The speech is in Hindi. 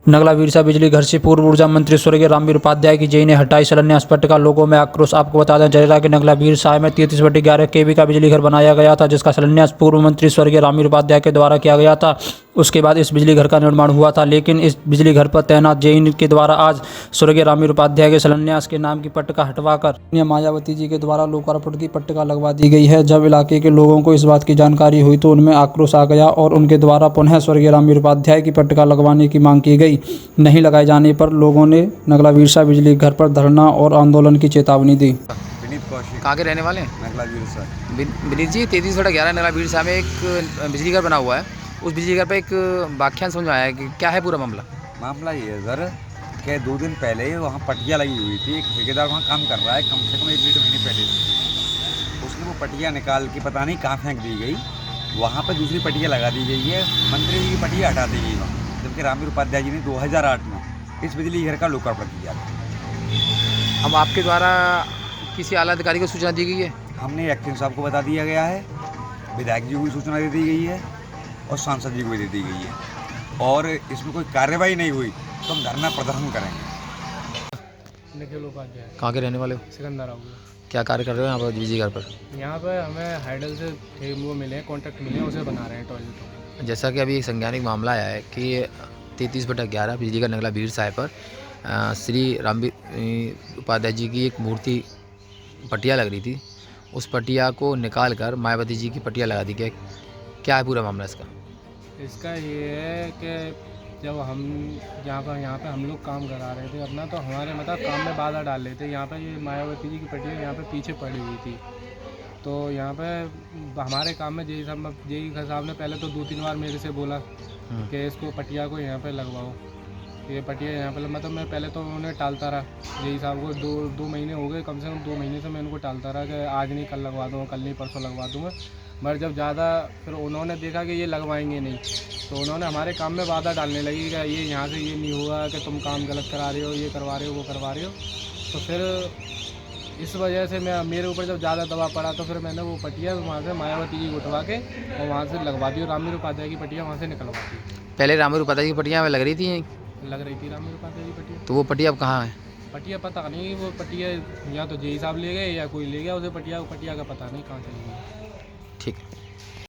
नगला बिरसा बिजली घर से पूर्व ऊर्जा मंत्री स्वर्गीय रामवीर उपाध्याय की जेई ने हटाई शिलान्यास पट्टिका, लोगों में आक्रोश। आपको बता दें जरेरा के नगला बिरसा में 33/11 kV का बिजली घर बनाया गया था, जिसका शिलान्यास पूर्व मंत्री स्वर्गीय रामवीर उपाध्याय के द्वारा किया गया था। उसके बाद इस बिजली घर का निर्माण हुआ था, लेकिन इस बिजली घर पर तैनात जेई के द्वारा आज स्वर्गीय रामवीर उपाध्याय के शिलान्यास के नाम की पट्टिका हटवाकर मायावती जी के द्वारा लोकार्पण की पट्टिका लगवा दी गई है। जब इलाके के लोगों को इस बात की जानकारी हुई तो उनमें आक्रोश आ गया और उनके द्वारा पुनः स्वर्गीय रामवीर उपाध्याय की पट्टिका लगवाने की मांग की गई। नहीं लगाए जाने पर लोगों ने नगला बिरसा बिजली घर पर धरना और आंदोलन की चेतावनी दी। विनीत कौशिक, कहाँ के रहने वाले हैं? नगला बिरसा। विनीत जी, 33/11 नगला बिरसा में एक बिजली घर बना हुआ है। उस बिजली घर पे एक व्याख्यान समझ में आया है कि क्या है पूरा मामला? मामला ये है सर कि 2 दिन पहले वहाँ पटिया लगी हुई थी। एक ठेकेदार वहाँ काम कर रहा है कम से कम 1 महीने पहले से। उसने वो पटिया निकाल के पता नहीं कहाँ फेंक दी गई। वहाँ पर दूसरी पटिया लगा दी गई है। मंत्री जी की पटिया हटा दी गई वहाँ, जबकि रामवीर उपाध्याय जी ने 2008 में इस बिजली घर का लोकार्पण किया था। अब आपके द्वारा किसी आला अधिकारी को सूचना दी गई है? हमने एक्टिंग साहब को बता दिया गया है, विधायक जी को भी सूचना दे दी गई है और सांसद जी को भी दे दी गई है। और इसमें कोई कार्रवाई नहीं हुई तो हम धरना प्रदर्शन करेंगे। निखिल उपाध्याय, कहाँ के रहने वाले हो? सिकंदर आऊँगा। क्या कार्य कर रहे हो यहाँ पर बिजली घर पर? यहाँ पर हमें हाइडल से वो मिले हैं, कॉन्ट्रैक्ट मिले हैं, उसे बना रहे हैं टॉयलेट। जैसा कि अभी एक संज्ञानिक मामला आया है कि 33/11 बिजली घर नगला बिरसा पर श्री रामवीर उपाध्याय जी की एक मूर्ति पटिया लग रही थी। उस पटिया को निकाल कर मायावती जी की पटिया लगा दी गई। क्या है पूरा मामला इसका? इसका ये है कि जब हम यहाँ पे हम लोग काम करा रहे थे अपना, तो हमारे मतलब काम में बाधा डाल रहे थे। यहाँ पे ये मायावती जी की पटिया यहाँ पे पीछे पड़ी हुई थी, तो यहाँ पे हमारे काम में जेई साहब ने पहले तो 2-3 बार मेरे से बोला कि इसको पटिया को यहाँ पे लगवाओ, ये पटिया यहाँ पे। मतलब मैं पहले तो उन्हें टालता रहा। जेई साहब को 2 महीने हो गए, कम से कम 2 महीने से मैं उनको टालता रहा कि आज नहीं कल लगवा दूँगा, कल नहीं परसों लगवा दूँगा। मगर जब ज़्यादा फिर उन्होंने देखा कि ये लगवाएंगे नहीं, तो उन्होंने हमारे काम में बाधा डालने लगी कि ये यहाँ से ये नहीं हुआ, कि तुम काम गलत करा रहे हो, ये करवा रहे हो, वो करवा रहे हो। तो फिर इस वजह से मेरे ऊपर जब ज़्यादा दबाव पड़ा तो फिर मैंने वो पटिया वहाँ से मायावती जी को उठवा के और वहाँ से लगवा दी और रामवीर उपाध्याय की पटिया वहाँ से निकलवा दी। पहले रामवीर उपाध्याय की पटिया में लग रही थी? लग रही थी रामवीर उपाध्याय की पटिया। तो वो पटिया अब कहाँ है? पटिया पता नहीं, वो पटिया या तो जेई साहब ले गए या कोई ले गया उसे। पटिया का पता नहीं कहाँ चली गई। ठीक है।